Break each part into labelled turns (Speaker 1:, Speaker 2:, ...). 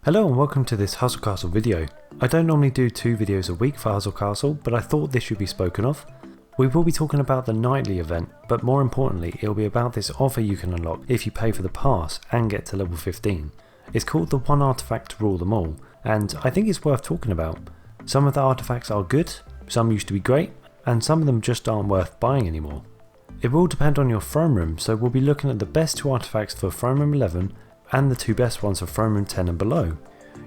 Speaker 1: Hello and welcome to this Hustle Castle video. I don't normally do 2 videos a week for Hustle Castle, but I thought this should be spoken of. We will be talking about the nightly event, but more importantly it will be about this offer you can unlock if you pay for the pass and get to level 15. It's called the one artifact to rule them all, and I think it's worth talking about. Some of the artifacts are good, some used to be great, and some of them just aren't worth buying anymore. It will depend on your throne room, so we'll be looking at the best 2 artifacts for throne room 11 and the 2 best ones for throne room 10 and below.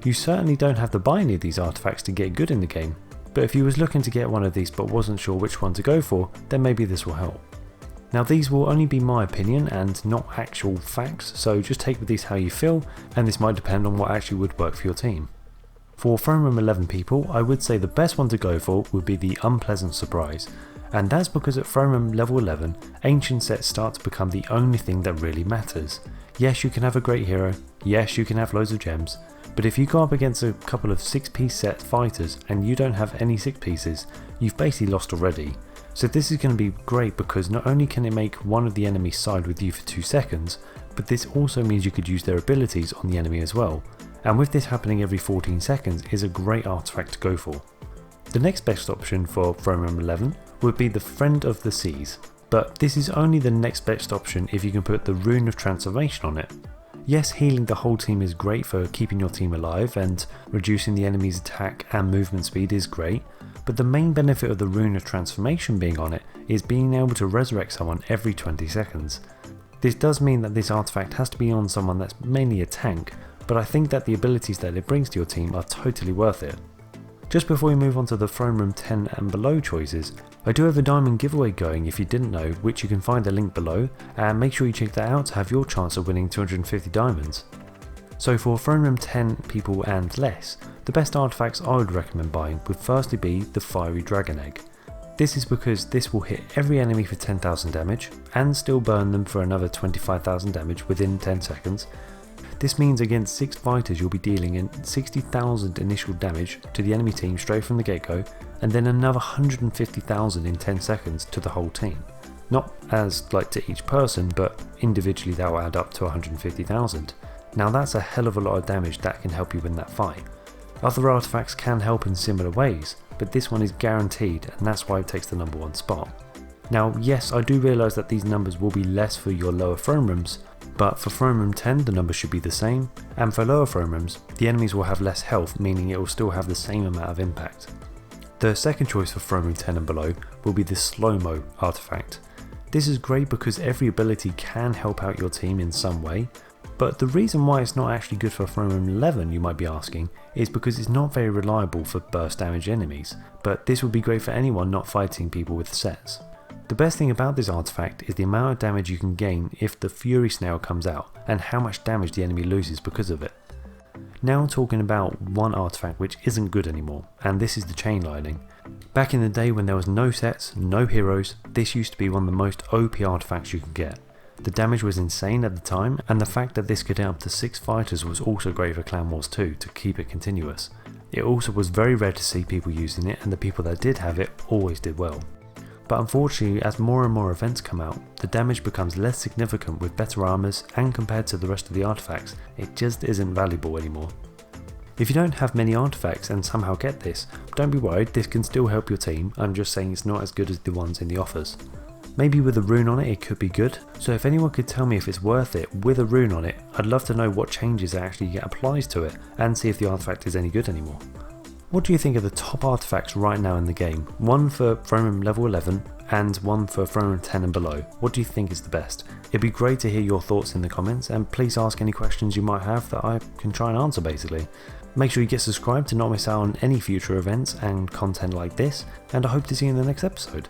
Speaker 1: You certainly don't have to buy any of these artifacts to get good in the game, but if you was looking to get one of these but wasn't sure which one to go for, then maybe this will help. Now these will only be my opinion and not actual facts, so just take with these how you feel, and this might depend on what actually would work for your team. For throne room 11 people, I would say the best one to go for would be the unpleasant surprise, and that's because at throne room level 11, ancient sets start to become the only thing that really matters. Yes, you can have a great hero, yes you can have loads of gems, but if you go up against a couple of 6-piece set fighters and you don't have any 6 pieces, you've basically lost already. So this is going to be great because not only can it make one of the enemies side with you for 2 seconds, but this also means you could use their abilities on the enemy as well, and with this happening every 14 seconds is a great artifact to go for. The next best option for throne room 11 would be the Friend of the Seas, but this is only the next best option if you can put the Rune of Transformation on it. Yes, healing the whole team is great for keeping your team alive, and reducing the enemy's attack and movement speed is great, but the main benefit of the Rune of Transformation being on it is being able to resurrect someone every 20 seconds. This does mean that this artifact has to be on someone that's mainly a tank, but I think that the abilities that it brings to your team are totally worth it. Just before we move on to the throne room 10 and below choices, I do have a diamond giveaway going if you didn't know, which you can find a link below, and make sure you check that out to have your chance of winning 250 diamonds. So for throne room 10 people and less, the best artifacts I would recommend buying would firstly be the Fiery Dragon Egg. This is because this will hit every enemy for 10,000 damage and still burn them for another 25,000 damage within 10 seconds. This means against 6 fighters you'll be dealing in 60,000 initial damage to the enemy team straight from the get-go, and then another 150,000 in 10 seconds to the whole team. Not as like to each person, but individually that will add up to 150,000. Now that's a hell of a lot of damage that can help you win that fight. Other artifacts can help in similar ways, but this one is guaranteed, and that's why it takes the number 1 spot. Now yes, I do realise that these numbers will be less for your lower throne rooms, but for throne room 10 the numbers should be the same, and for lower throne rooms the enemies will have less health, meaning it will still have the same amount of impact. The second choice for throne room 10 and below will be the slow-mo artifact. This is great because every ability can help out your team in some way, but the reason why it's not actually good for throne room 11, you might be asking, is because it's not very reliable for burst damage enemies, but this would be great for anyone not fighting people with sets. The best thing about this artifact is the amount of damage you can gain if the Fury Snail comes out, and how much damage the enemy loses because of it. Now talking about one artifact which isn't good anymore, and this is the Chain Lightning. Back in the day when there was no sets, no heroes, this used to be one of the most OP artifacts you could get. The damage was insane at the time, and the fact that this could hit up to 6 fighters was also great for Clan Wars 2 to keep it continuous. It also was very rare to see people using it, and the people that did have it always did well. But unfortunately, as more and more events come out, the damage becomes less significant with better armors, and compared to the rest of the artifacts, it just isn't valuable anymore. If you don't have many artifacts and somehow get this, don't be worried, this can still help your team. I'm just saying it's not as good as the ones in the offers. Maybe with a rune on it could be good, so if anyone could tell me if it's worth it with a rune on it, I'd love to know what changes actually get applied to it and see if the artifact is any good anymore. What do you think are the top artifacts right now in the game? One for throne room level 11 and one for throne room 10 and below. What do you think is the best? It'd be great to hear your thoughts in the comments, and please ask any questions you might have that I can try and answer basically. Make sure you get subscribed to not miss out on any future events and content like this, and I hope to see you in the next episode.